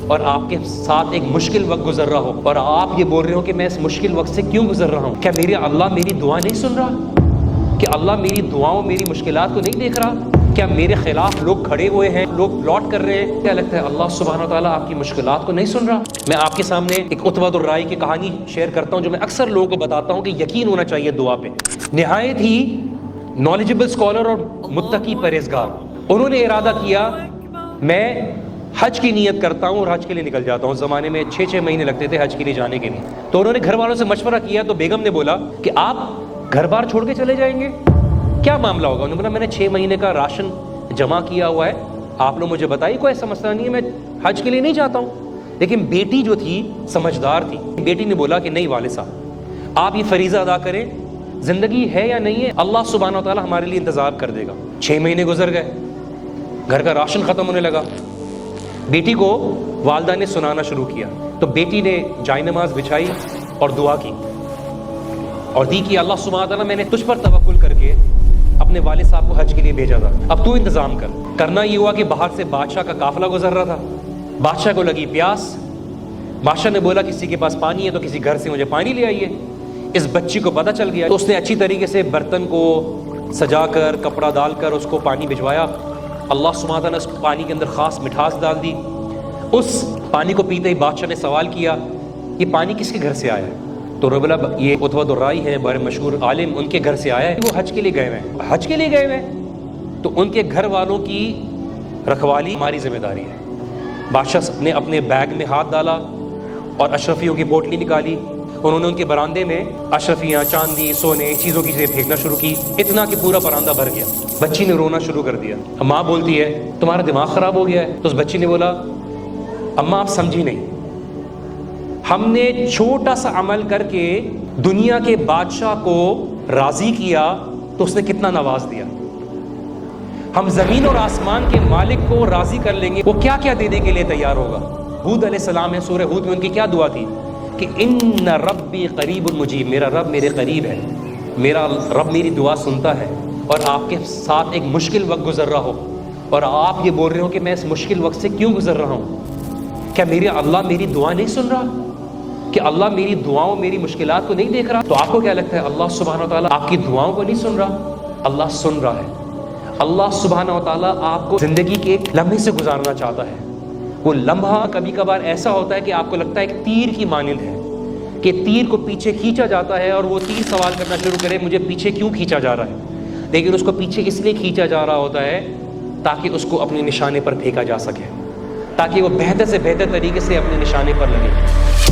اور آپ کے ساتھ ایک مشکل وقت گزر رہا ہو اور آپ یہ بول رہے ہو کہ میں اس مشکل وقت سے کیوں گزر رہا ہوں؟ کیا میرے اللہ میری دعا نہیں سن رہا؟ کہ اللہ میری دعاؤں میری مشکلات کو نہیں دیکھ رہا؟ کیا میرے خلاف لوگ کھڑے ہوئے ہیں، لوگ پلاٹ کر رہے ہیں؟ کیا لگتا ہے اللہ سبحانہ و تعالیٰ آپ کی مشکلات کو نہیں سن رہا؟ میں آپ کے سامنے ایک عتبہ الرائی کی کہانی شیئر کرتا ہوں جو میں اکثر لوگوں کو بتاتا ہوں کہ یقین ہونا چاہیے دعا پہ۔ نہایت ہی نالجبل اسکالر اور متقی پرہیزگار، انہوں نے ارادہ کیا میں حج کی نیت کرتا ہوں اور حج کے لیے نکل جاتا ہوں۔ اس زمانے میں 6 مہینے لگتے تھے حج کے لیے جانے کے لیے۔ تو انہوں نے گھر والوں سے مشورہ کیا تو بیگم نے بولا کہ آپ گھر بار چھوڑ کے چلے جائیں گے؟ کیا معاملہ ہوگا؟ انہوں نے بولا میں نے 6 مہینے کا راشن جمع کیا ہوا ہے، آپ لوگ مجھے بتائیے، کوئی ایسا مسئلہ نہیں ہے، میں حج کے لیے نہیں جاتا ہوں۔ لیکن بیٹی جو تھی سمجھدار تھی، بیٹی نے بولا کہ نہیں والد صاحب، آپ یہ فریضہ ادا کریں، زندگی ہے یا نہیں ہے اللہ سبحانہ و تعالیٰ ہمارے لیے انتظام کر دے گا۔ 6 مہینے گزر گئے، گھر کا راشن ختم ہونے لگا، بیٹی کو والدہ نے سنانا شروع کیا تو بیٹی نے جائے نماز بچھائی اور دعا کی اور دی کہ اللہ سبحانہ تعالیٰ میں نے تجھ پر توکل کر کے اپنے والد صاحب کو حج کے لیے بھیجا تھا، اب تو انتظام کر۔ کرنا یہ ہوا کہ باہر سے بادشاہ کا قافلہ گزر رہا تھا، بادشاہ کو لگی پیاس، بادشاہ نے بولا کسی کے پاس پانی ہے تو کسی گھر سے مجھے پانی لے آئیے۔ اس بچی کو پتہ چل گیا تو اس نے اچھی طریقے سے برتن کو سجا کر کپڑا ڈال کر اس کو پانی بھجوایا۔ اللہ سبحانہ تعالیٰ نے اس پانی کے اندر خاص مٹھاس ڈال دی۔ اس پانی کو پیتے ہی بادشاہ نے سوال کیا یہ پانی کس کے گھر سے آیا ہے؟ تو ربلا یہ عتبہ الرائی ہیں بڑے مشہور عالم، ان کے گھر سے آیا ہے، وہ حج کے لیے گئے ہوئے ہیں، حج کے لیے گئے ہوئے ہیں تو ان کے گھر والوں کی رکھوالی ہماری ذمہ داری ہے۔ بادشاہ نے اپنے بیگ میں ہاتھ ڈالا اور اشرفیوں کی بوٹلی نکالی، انہوں نے ان کے برآمدے میں اشرفیاں، چاندی، سونے، چیزوں کی چیزیں پھینکنا شروع کی، اتنا کہ پورا برآمدہ بھر گیا۔ بچی نے رونا شروع کر دیا، ماں بولتی ہے تمہارا دماغ خراب ہو گیا ہے؟ تو اس بچی نے بولا اماں آپ سمجھی نہیں، ہم نے چھوٹا سا عمل کر کے دنیا کے بادشاہ کو راضی کیا تو اس نے کتنا نواز دیا، ہم زمین اور آسمان کے مالک کو راضی کر لیں گے، وہ کیا کیا دینے کے لیے تیار ہوگا۔ ہود علیہ السلام ہے، سورہ ہود میں ان کی کیا دعا تھی کہ ان ربی قریب مجیب، میرا رب میرے قریب ہے، میرا رب میری دعا سنتا ہے۔ اور آپ کے ساتھ ایک مشکل وقت گزر رہا ہو اور آپ یہ بول رہے ہو کہ میں اس مشکل وقت سے کیوں گزر رہا ہوں؟ کیا میرے اللہ میری دعا نہیں سن رہا؟ کہ اللہ میری دعاؤں میری مشکلات کو نہیں دیکھ رہا؟ تو آپ کو کیا لگتا ہے اللہ سبحانہ و تعالیٰ آپ کی دعاؤں کو نہیں سن رہا؟ اللہ سن رہا ہے۔ اللہ سبحانہ و تعالیٰ آپ کو زندگی کے ایک لمحے سے گزارنا چاہتا ہے۔ وہ لمحہ کبھی کبھار ایسا ہوتا ہے کہ آپ کو لگتا ہے ایک تیر کی مانند ہے کہ تیر کو پیچھے کھینچا جاتا ہے اور وہ تیر سوال کرنا شروع کرے مجھے پیچھے کیوں کھینچا جا رہا ہے، لیکن اس کو پیچھے اس لیے کھینچا جا رہا ہوتا ہے تاکہ اس کو اپنے نشانے پر پھینکا جا سکے، تاکہ وہ بہتر سے بہتر طریقے سے اپنے نشانے پر لگے۔